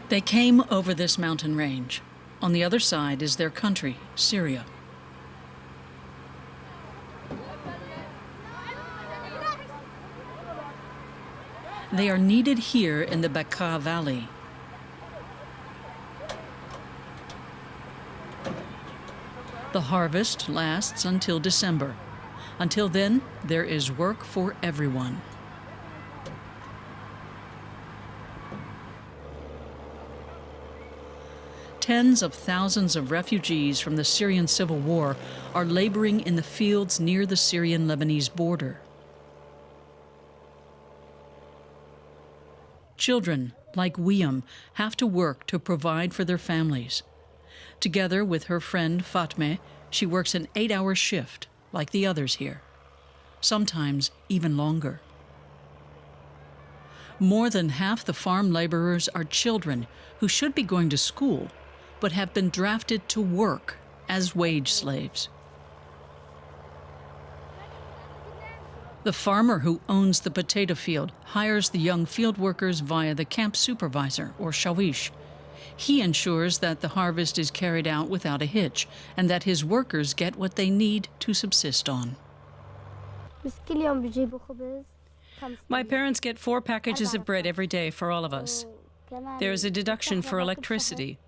They came over this mountain range. On the other side is their country, Syria. They are needed here in the Bekaa Valley. The harvest lasts until December. Until then, there is work for everyone. Tens of thousands of refugees from the Syrian civil war are laboring in the fields near the Syrian-Lebanese border. Children, like Wiam, have to work to provide for their families. Together with her friend Fatme, she works an 8-hour shift, like the others here, sometimes even longer. More than half the farm laborers are children who should be going to school, but have been drafted to work as wage slaves. The farmer who owns the potato field hires the young field workers via the camp supervisor, or shawish. He ensures that the harvest is carried out without a hitch and that his workers get what they need to subsist on. My parents get 4 packages of bread every day for all of us. There is a deduction for electricity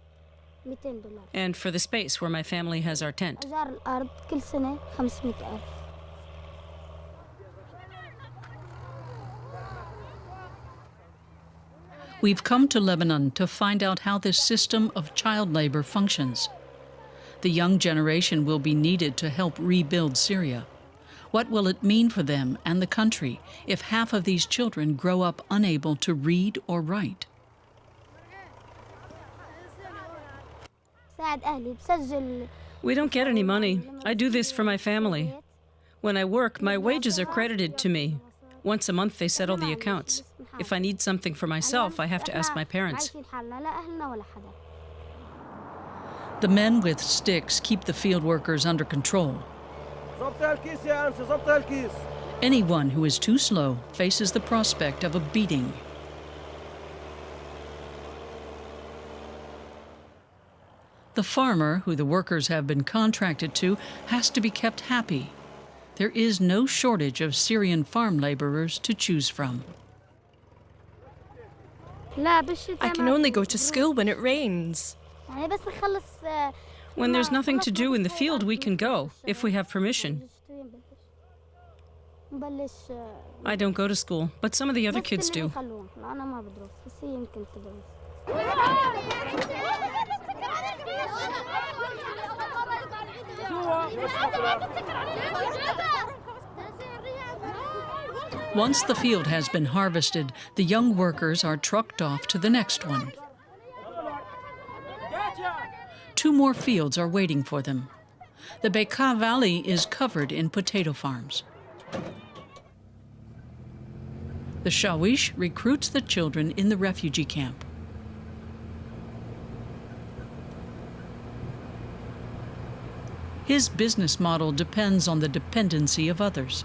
and for the space where my family has our tent. We've come to Lebanon to find out how this system of child labor functions. The young generation will be needed to help rebuild Syria. What will it mean for them and the country if half of these children grow up unable to read or write? We don't get any money. I do this for my family. When I work, my wages are credited to me. Once a month, they settle the accounts. If I need something for myself, I have to ask my parents. The men with sticks keep the field workers under control. Anyone who is too slow faces the prospect of a beating. The farmer, who the workers have been contracted to, has to be kept happy. There is no shortage of Syrian farm laborers to choose from. I can only go to school when it rains. When there's nothing to do in the field, we can go, if we have permission. I don't go to school, but some of the other kids do. Once the field has been harvested, the young workers are trucked off to the next one. 2 more fields are waiting for them. The Bekaa Valley is covered in potato farms. The shawish recruits the children in the refugee camp. His business model depends on the dependency of others.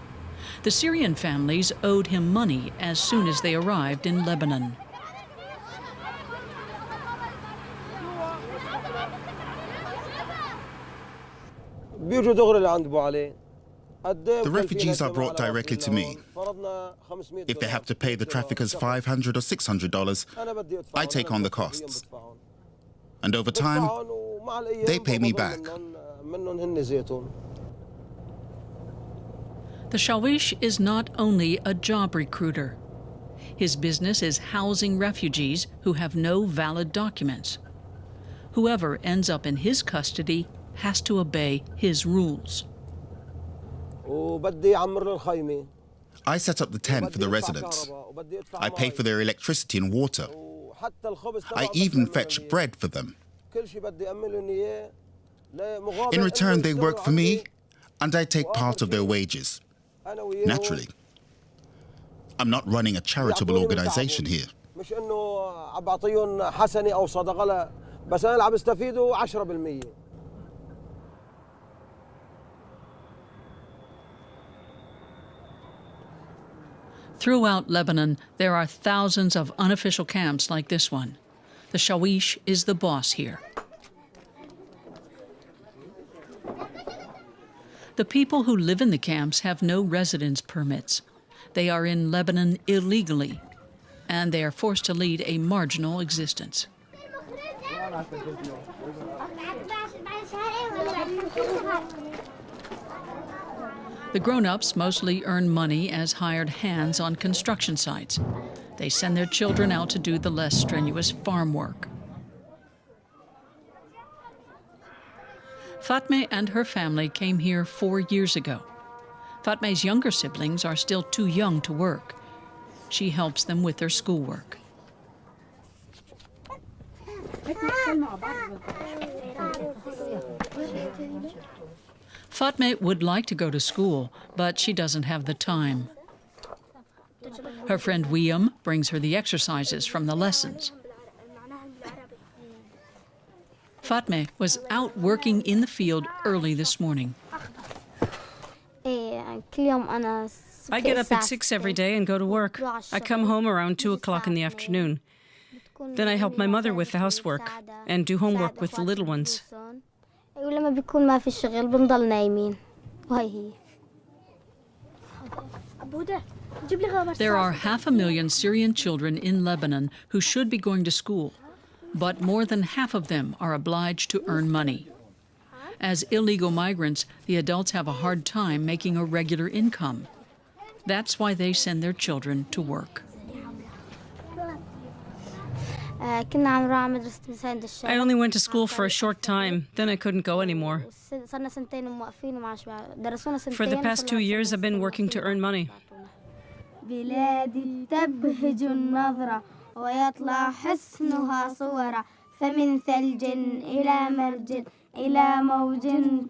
The Syrian families owed him money as soon as they arrived in Lebanon. The refugees are brought directly to me. If they have to pay the traffickers $500 or $600, I take on the costs. And over time, they pay me back. The shawish is not only a job recruiter. His business is housing refugees who have no valid documents. Whoever ends up in his custody has to obey his rules. I set up the tent for the residents. I pay for their electricity and water. I even fetch bread for them. In return, they work for me, and I take part of their wages. Naturally. I'm not running a charitable organization here. Throughout Lebanon, there are thousands of unofficial camps like this one. The Shawish is the boss here. The people who live in the camps have no residence permits. They are in Lebanon illegally, and they are forced to lead a marginal existence. The grown-ups mostly earn money as hired hands on construction sites. They send their children out to do the less strenuous farm work. Fatme and her family came here 4 years ago. Fatme's younger siblings are still too young to work. She helps them with their schoolwork. Fatme would like to go to school, but she doesn't have the time. Her friend Wiam brings her the exercises from the lessons. Fatme was out working in the field early this morning. I get up at 6 every day and go to work. I come home around 2 o'clock in the afternoon. Then I help my mother with the housework and do homework with the little ones. There are 500,000 Syrian children in Lebanon who should be going to school, but more than half of them are obliged to earn money. As illegal migrants, the adults have a hard time making a regular income. That's why they send their children to work. I only went to school for a short time, then I couldn't go anymore. For the past 2 years, I've been working to earn money. بلادي تبهج النظرة ويطلع حسنها صورة فمن ثلج إلى مرج إلى موج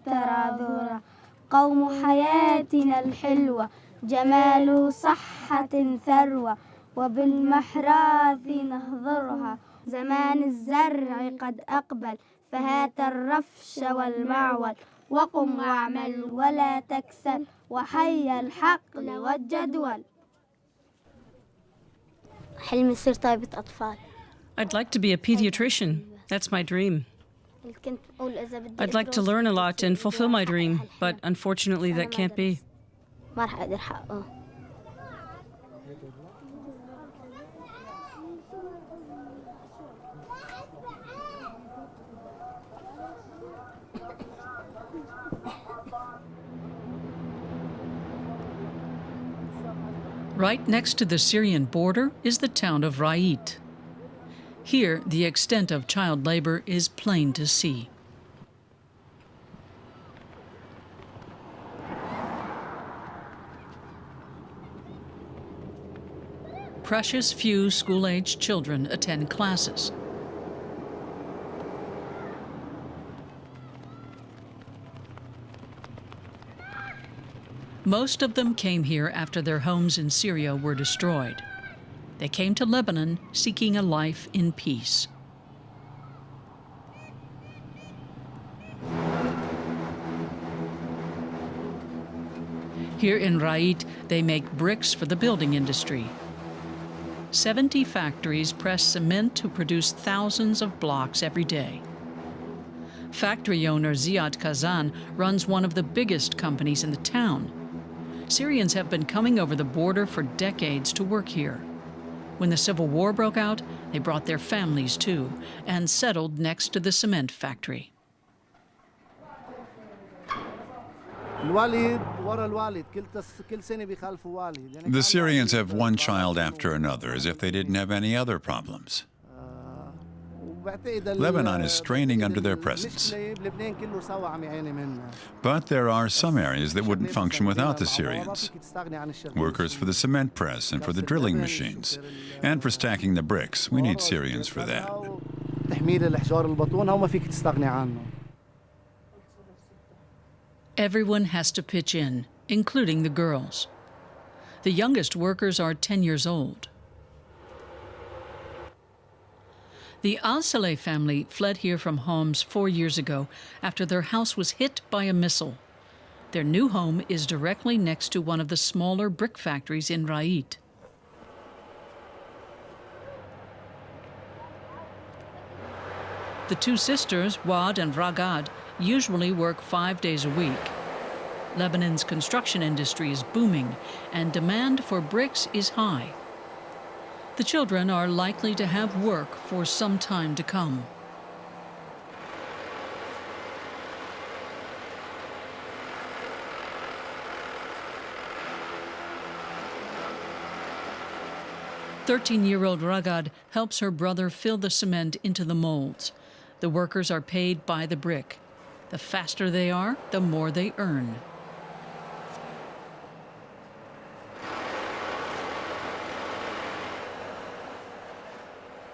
ترى ذورة قوم حياتنا الحلوة جمال صحة ثروة وبالمحراث نهضرها زمان الزرع قد أقبل فهات الرفش والمعول وقم واعمل ولا تكسل وحي الحقل والجدول. I'd like to be a pediatrician. That's my dream. I'd like to learn a lot and fulfill my dream, but unfortunately that can't be. Right next to the Syrian border is the town of Ra'it. Here, the extent of child labor is plain to see. Precious few school-aged children attend classes. Most of them came here after their homes in Syria were destroyed. They came to Lebanon seeking a life in peace. Here in Ra'it, they make bricks for the building industry. 70 factories press cement to produce thousands of blocks every day. Factory owner Ziad Kazan runs one of the biggest companies in the town. Syrians have been coming over the border for decades to work here. When the Civil War broke out, they brought their families too and settled next to the cement factory. The Syrians have one child after another, as if they didn't have any other problems. Lebanon is straining under their presence. But there are some areas that wouldn't function without the Syrians. Workers for the cement press and for the drilling machines. And for stacking the bricks. We need Syrians for that. Everyone has to pitch in, including the girls. The youngest workers are 10 years old. The Al-Saleh family fled here from Homs 4 years ago after their house was hit by a missile. Their new home is directly next to one of the smaller brick factories in Ra'it. The two sisters, Wad and Ragad, usually work 5 days a week. Lebanon's construction industry is booming, and demand for bricks is high. The children are likely to have work for some time to come. "13-year-old Ragad helps her brother fill the cement into the molds. The workers are paid by the brick. The faster they are, the more they earn."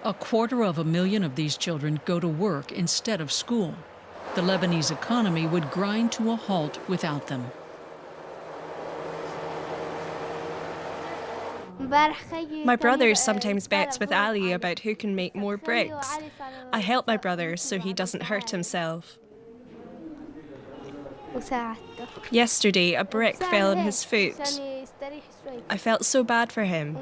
A 250,000 of these children go to work instead of school. The Lebanese economy would grind to a halt without them. My brother sometimes bets with Ali about who can make more bricks. I help my brother so he doesn't hurt himself. Yesterday, a brick fell on his foot. I felt so bad for him.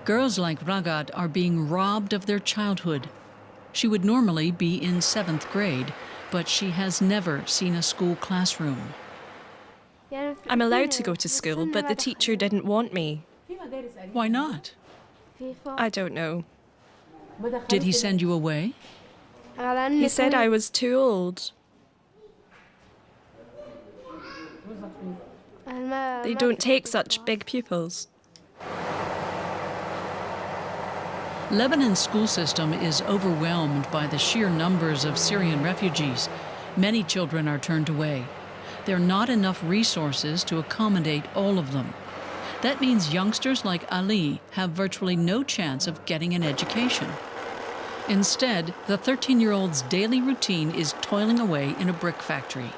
Girls like Ragad are being robbed of their childhood. She would normally be in 7th grade, but she has never seen a school classroom. I'm allowed to go to school, but the teacher didn't want me. Why not? I don't know. Did he send you away? He said I was too old. They don't take such big pupils. Lebanon's school system is overwhelmed by the sheer numbers of Syrian refugees. Many children are turned away. There are not enough resources to accommodate all of them. That means youngsters like Ali have virtually no chance of getting an education. Instead, the 13-year-old's daily routine is toiling away in a brick factory.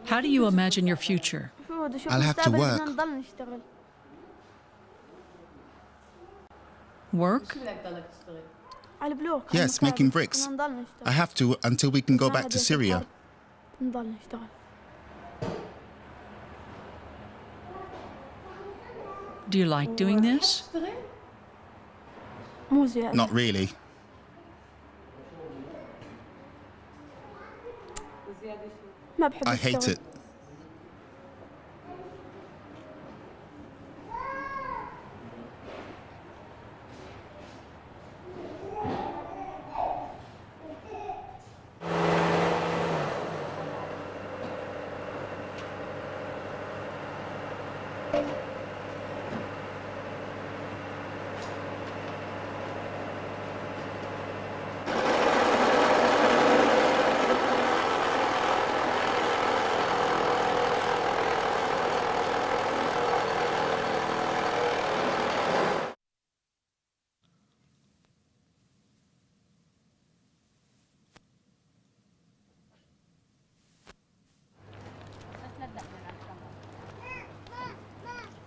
How do you imagine your future? I'll have to work. Work? Yes, making bricks. I have to until we can go back to Syria. Do you like doing this? Not really. I hate it.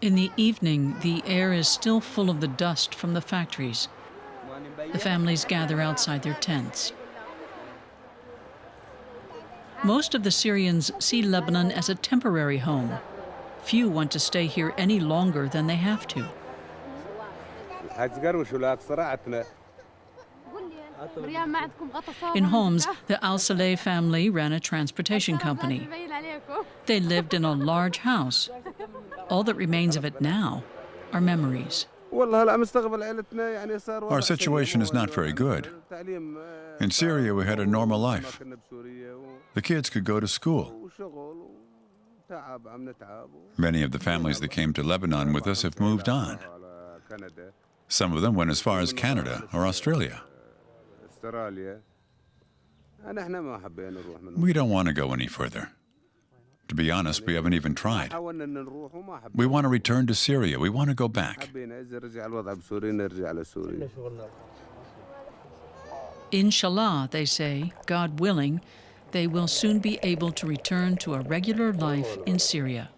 In the evening, the air is still full of the dust from the factories. The families gather outside their tents. Most of the Syrians see Lebanon as a temporary home. Few want to stay here any longer than they have to. In Homs, the Al-Saleh family ran a transportation company. They lived in a large house. All that remains of it now are memories. Our situation is not very good. In Syria, we had a normal life. The kids could go to school. Many of the families that came to Lebanon with us have moved on. Some of them went as far as Canada or Australia. We don't want to go any further. To be honest, we haven't even tried. We want to return to Syria. We want to go back. Inshallah, they say, God willing, they will soon be able to return to a regular life in Syria.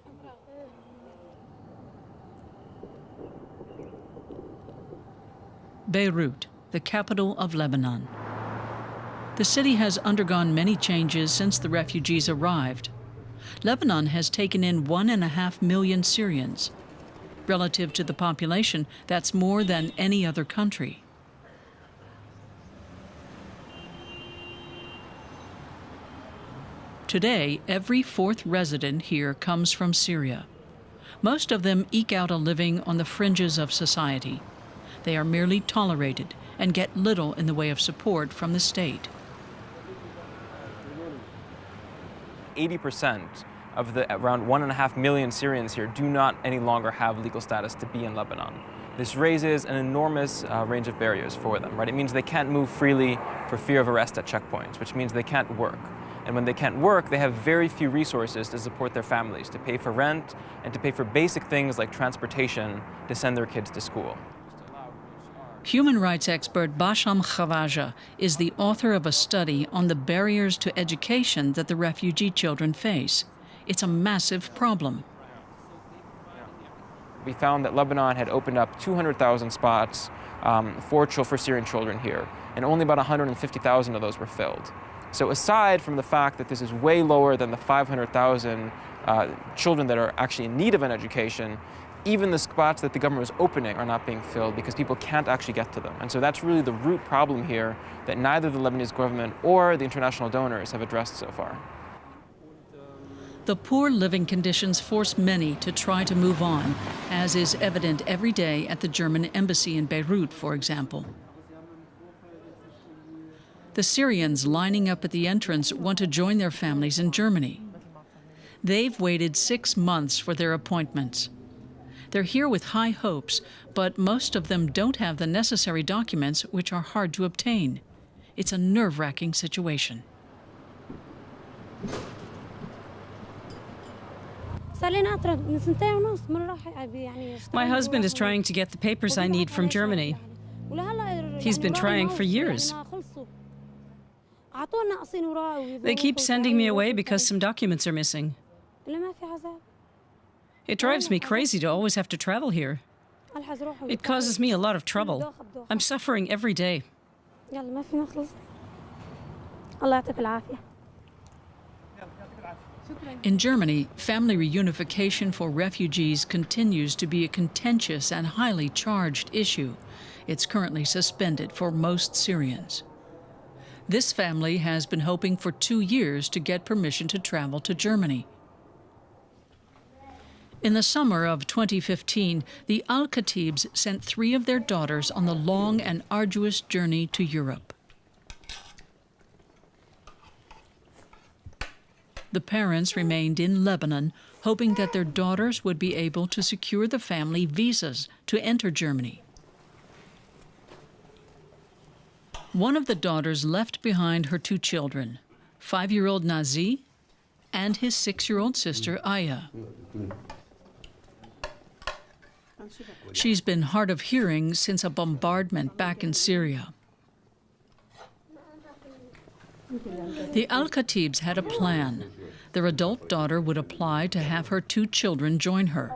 Beirut, the capital of Lebanon. The city has undergone many changes since the refugees arrived. Lebanon has taken in 1.5 million Syrians. Relative to the population, that's more than any other country. Today, every fourth resident here comes from Syria. Most of them eke out a living on the fringes of society. They are merely tolerated and get little in the way of support from the state. 80% of the around 1.5 million Syrians here do not any longer have legal status to be in Lebanon. This raises an enormous range of barriers for them, right? It means they can't move freely for fear of arrest at checkpoints, which means they can't work. And when they can't work, they have very few resources to support their families, to pay for rent and to pay for basic things like transportation to send their kids to school. Human rights expert Basham Khawaja is the author of a study on the barriers to education that the refugee children face. It's a massive problem. We found that Lebanon had opened up 200,000 spots for Syrian children here, and only about 150,000 of those were filled. So aside from the fact that this is way lower than the 500,000 children that are actually in need of an education, even the spots that the government was opening are not being filled because people can't actually get to them. And so that's really the root problem here that neither the Lebanese government or the international donors have addressed so far. The poor living conditions force many to try to move on, as is evident every day at the German embassy in Beirut, for example. The Syrians lining up at the entrance want to join their families in Germany. They've waited 6 months for their appointments. They're here with high hopes, but most of them don't have the necessary documents, which are hard to obtain. It's a nerve-wracking situation. My husband is trying to get the papers I need from Germany. He's been trying for years. They keep sending me away because some documents are missing. It drives me crazy to always have to travel here. It causes me a lot of trouble. I'm suffering every day. In Germany, family reunification for refugees continues to be a contentious and highly charged issue. It's currently suspended for most Syrians. This family has been hoping for 2 years to get permission to travel to Germany. In the summer of 2015, the Al-Khatibs sent 3 of their daughters on the long and arduous journey to Europe. The parents remained in Lebanon, hoping that their daughters would be able to secure the family visas to enter Germany. One of the daughters left behind her 2 children, 5-year-old Nazi and his 6-year-old sister Aya. She's been hard of hearing since a bombardment back in Syria. The Al-Khatibs had a plan. Their adult daughter would apply to have her 2 children join her,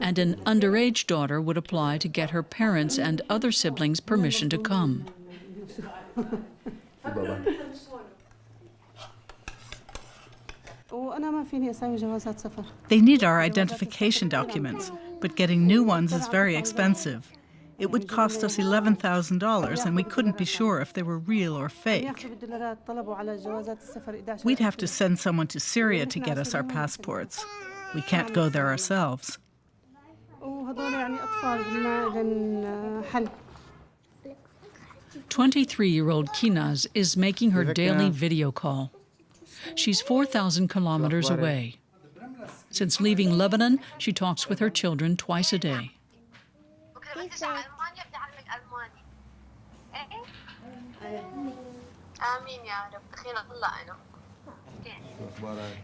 and an underage daughter would apply to get her parents and other siblings permission to come. They need our identification documents, but getting new ones is very expensive. It would cost us $11,000, and we couldn't be sure if they were real or fake. We'd have to send someone to Syria to get us our passports. We can't go there ourselves. 23-year-old Kinaz is making her daily video call. She's 4,000 kilometers away. Since leaving Lebanon, she talks with her children twice a day.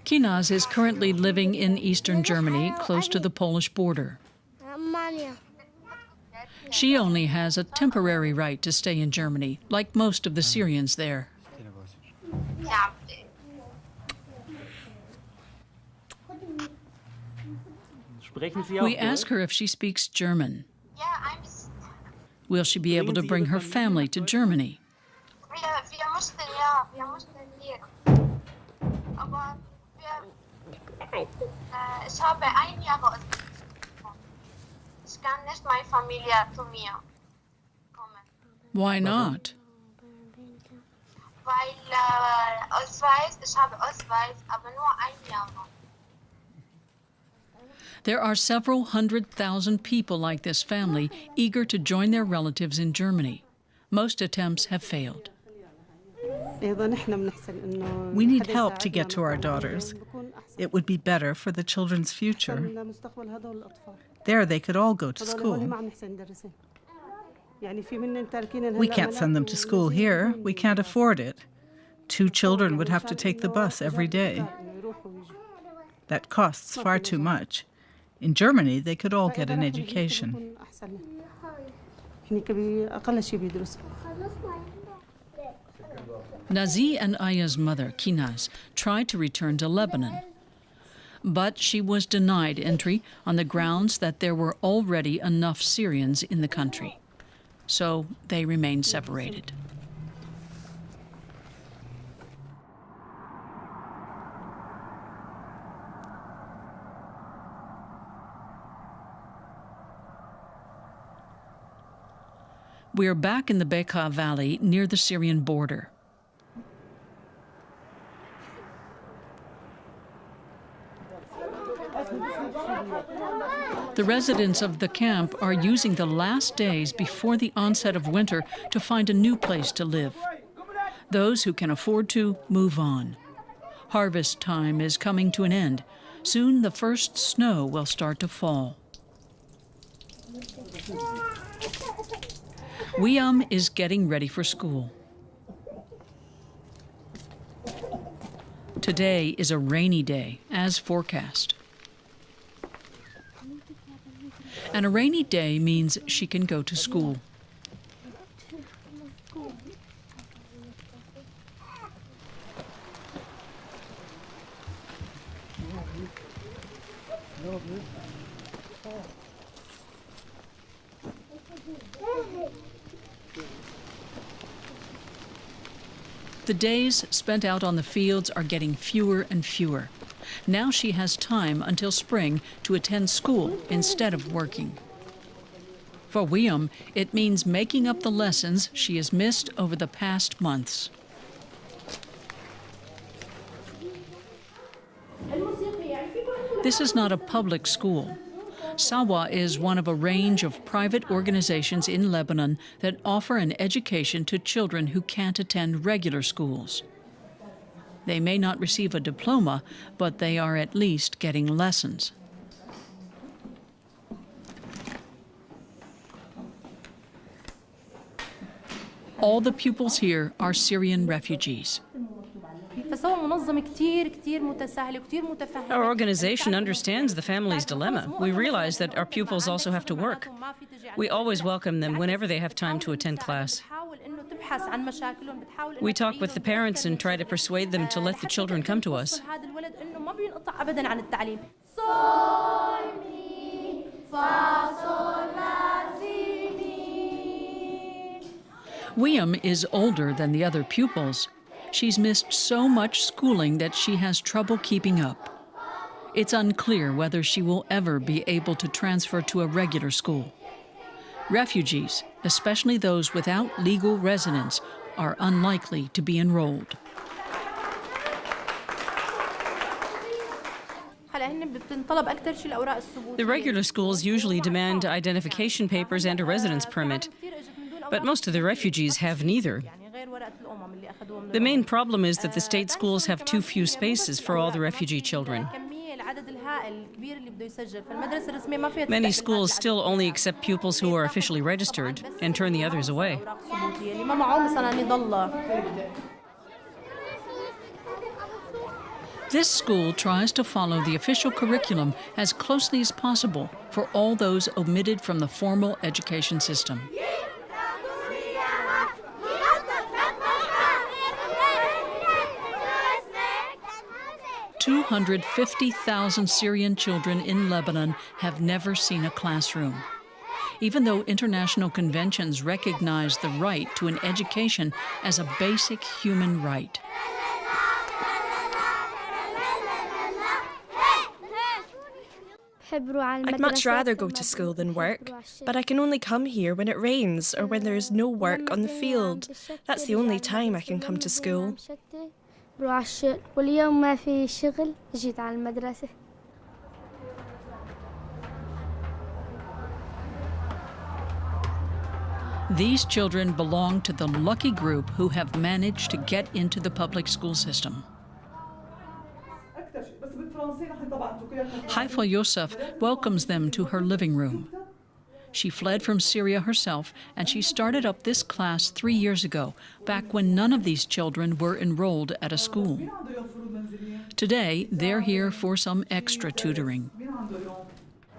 Kinaz is currently living in eastern Germany, close to the Polish border. She only has a temporary right to stay in Germany, like most of the Syrians there. We ask her if she speaks German. Will she be able to bring her family to Germany? Ich habe 1 Jahr ich kann nicht meine Familie zu mir kommen. Why not? Weil Ausweis, ich habe Ausweis, aber nur 1 Jahr noch. There are several 100,000 people like this family eager to join their relatives in Germany. Most attempts have failed. We need help to get to our daughters. It would be better for the children's future. There they could all go to school. We can't send them to school here. We can't afford it. 2 children would have to take the bus every day. That costs far too much. In Germany, they could all get an education. Nazi and Aya's mother, Kinaz, tried to return to Lebanon, but she was denied entry on the grounds that there were already enough Syrians in the country. So they remained separated. We are back in the Bekaa Valley near the Syrian border. The residents of the camp are using the last days before the onset of winter to find a new place to live. Those who can afford to move on. Harvest time is coming to an end. Soon the first snow will start to fall. Wiam is getting ready for school. Today is a rainy day, as forecast. And a rainy day means she can go to school. The days spent out on the fields are getting fewer and fewer. Now she has time until spring to attend school instead of working. For Wiam, it means making up the lessons she has missed over the past months. This is not a public school. Sawa is one of a range of private organizations in Lebanon that offer an education to children who can't attend regular schools. They may not receive a diploma, but they are at least getting lessons. All the pupils here are Syrian refugees. Our organization understands the family's dilemma. We realize that our pupils also have to work. We always welcome them whenever they have time to attend class. We talk with the parents and try to persuade them to let the children come to us. Wiam is older than the other pupils. She's missed so much schooling that she has trouble keeping up. It's unclear whether she will ever be able to transfer to a regular school. Refugees, especially those without legal residence, are unlikely to be enrolled. The regular schools usually demand identification papers and a residence permit, but most of the refugees have neither. The main problem is that the state schools have too few spaces for all the refugee children. Many schools still only accept pupils who are officially registered and turn the others away. This school tries to follow the official curriculum as closely as possible for all those omitted from the formal education system. 250,000 Syrian children in Lebanon have never seen a classroom. Even though international conventions recognize the right to an education as a basic human right. I'd much rather go to school than work, but I can only come here when it rains or when there is no work on the field. That's the only time I can come to school. These children belong to the lucky group who have managed to get into the public school system. Haifa Yosef welcomes them to her living room. She fled from Syria herself, and she started up this class 3 years ago, back when none of these children were enrolled at a school. Today, they're here for some extra tutoring.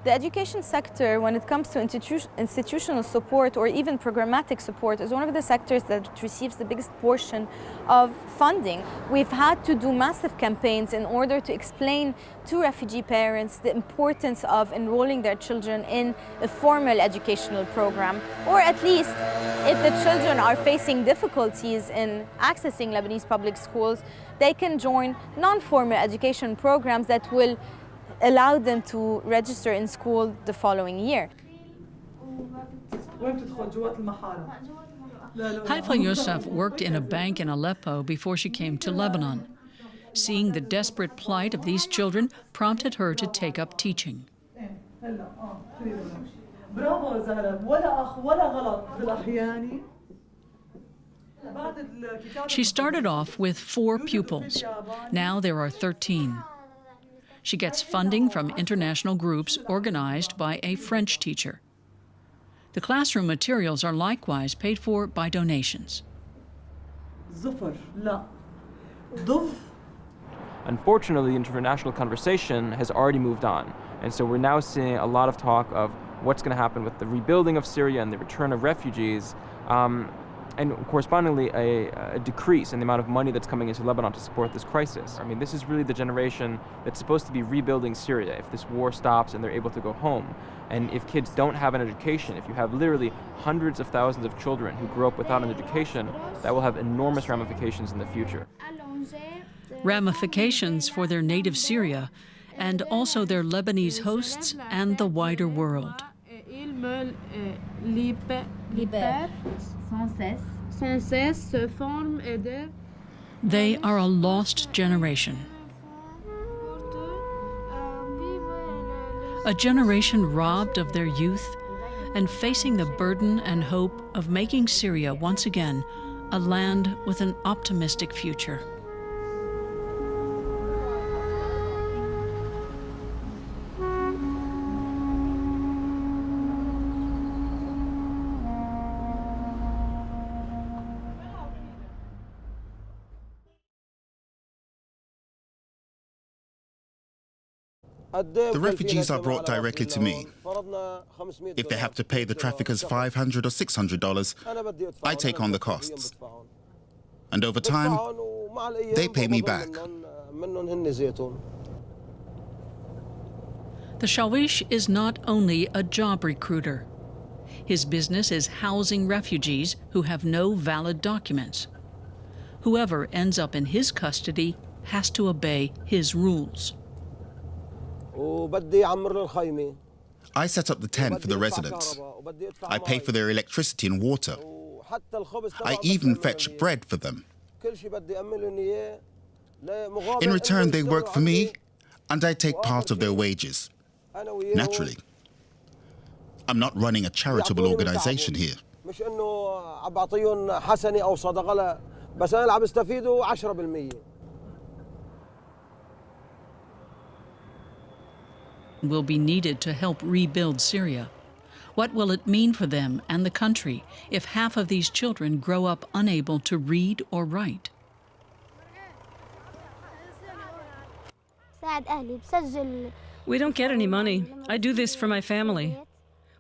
The education sector, when it comes to institutional support or even programmatic support, is one of the sectors that receives the biggest portion of funding. We've had to do massive campaigns in order to explain to refugee parents the importance of enrolling their children in a formal educational program, or at least, if the children are facing difficulties in accessing Lebanese public schools, they can join non-formal education programs that will allow them to register in school the following year. Haifa Yosef worked in a bank in Aleppo before she came to Lebanon. Seeing the desperate plight of these children prompted her to take up teaching. She started off with 4 pupils. Now there are 13. She gets funding from international groups organized by a French teacher. The classroom materials are likewise paid for by donations. Unfortunately, the international conversation has already moved on, and so we're now seeing a lot of talk of what's going to happen with the rebuilding of Syria and the return of refugees, and correspondingly a decrease in the amount of money that's coming into Lebanon to support this crisis. I mean, this is really the generation that's supposed to be rebuilding Syria if this war stops and they're able to go home. And if kids don't have an education, if you have literally hundreds of thousands of children who grow up without an education, that will have enormous ramifications in the future. Ramifications for their native Syria and also their Lebanese hosts and the wider world. They are a lost generation. A generation robbed of their youth and facing the burden and hope of making Syria once again a land with an optimistic future. The refugees are brought directly to me. If they have to pay the traffickers $500 or $600, I take on the costs. And over time, they pay me back. The Shawish is not only a job recruiter. His business is housing refugees who have no valid documents. Whoever ends up in his custody has to obey his rules. I set up the tent for the residents. I pay for their electricity and water. I even fetch bread for them. In return, they work for me, and I take part of their wages. Naturally. I'm not running a charitable organization here. Will be needed to help rebuild Syria. What will it mean for them and the country if half of these children grow up unable to read or write? We don't get any money. I do this for my family.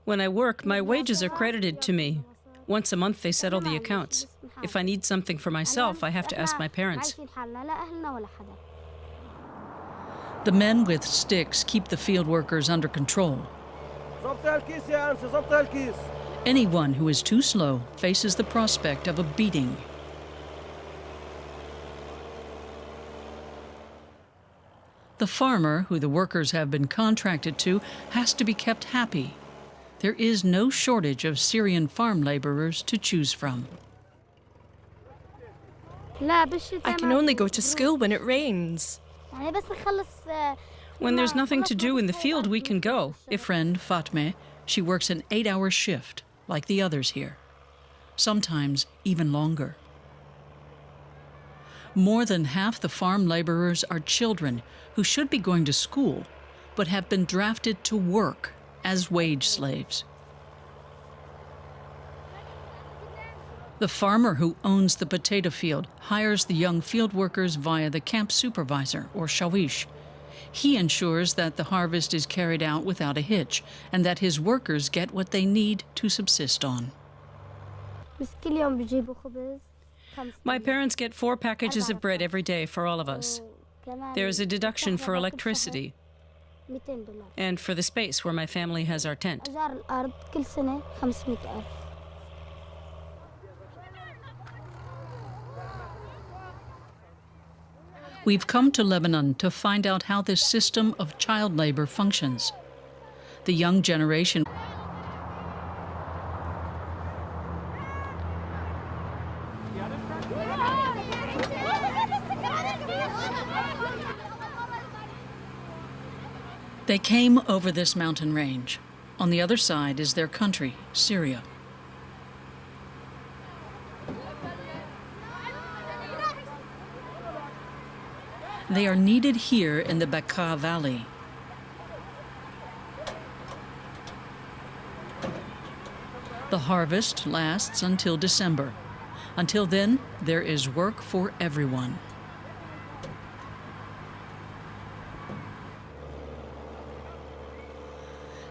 When I work, my wages are credited to me. Once a month, they settle the accounts. If I need something for myself, I have to ask my parents. The men with sticks keep the field workers under control. Anyone who is too slow faces the prospect of a beating. The farmer, who the workers have been contracted to, has to be kept happy. There is no shortage of Syrian farm laborers to choose from. I can only go to school when it rains. When there's nothing to do in the field, we can go. A friend, Fatme, she works an 8-hour shift, like the others here. Sometimes even longer. More than half the farm laborers are children who should be going to school, but have been drafted to work as wage slaves. The farmer who owns the potato field hires the young field workers via the camp supervisor, or shawish. He ensures that the harvest is carried out without a hitch and that his workers get what they need to subsist on. My parents get 4 packages of bread every day for all of us. There's a deduction for electricity and for the space where my family has our tent. We've come to Lebanon to find out how this system of child labor functions. The young generation They came over this mountain range. On the other side is their country, Syria. They are needed here in the Bekaa Valley. The harvest lasts until December. Until then, there is work for everyone.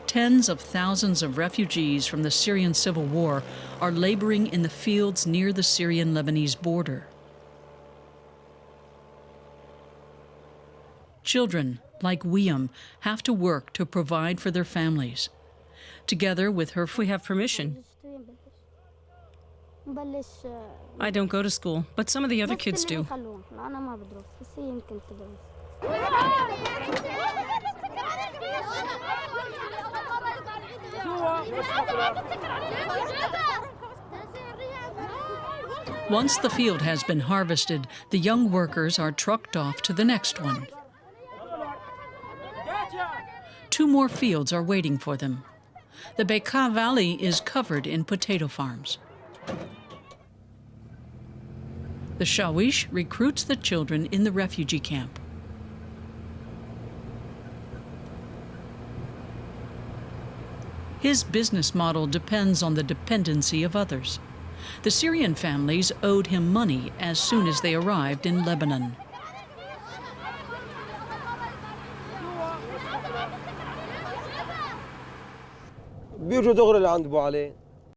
Tens of thousands of refugees from the Syrian civil war are laboring in the fields near the Syrian-Lebanese border. Children, like Wiam, have to work to provide for their families. Together with her, If we have permission. I don't go to school, but some of the other kids do. Once the field has been harvested, the young workers are trucked off to the next one. 2 more fields are waiting for them. The Bekaa Valley is covered in potato farms. The shawish recruits the children in the refugee camp. His business model depends on the dependency of others. The Syrian families owed him money as soon as they arrived in Lebanon. بيجوا دغري لعند ابو علي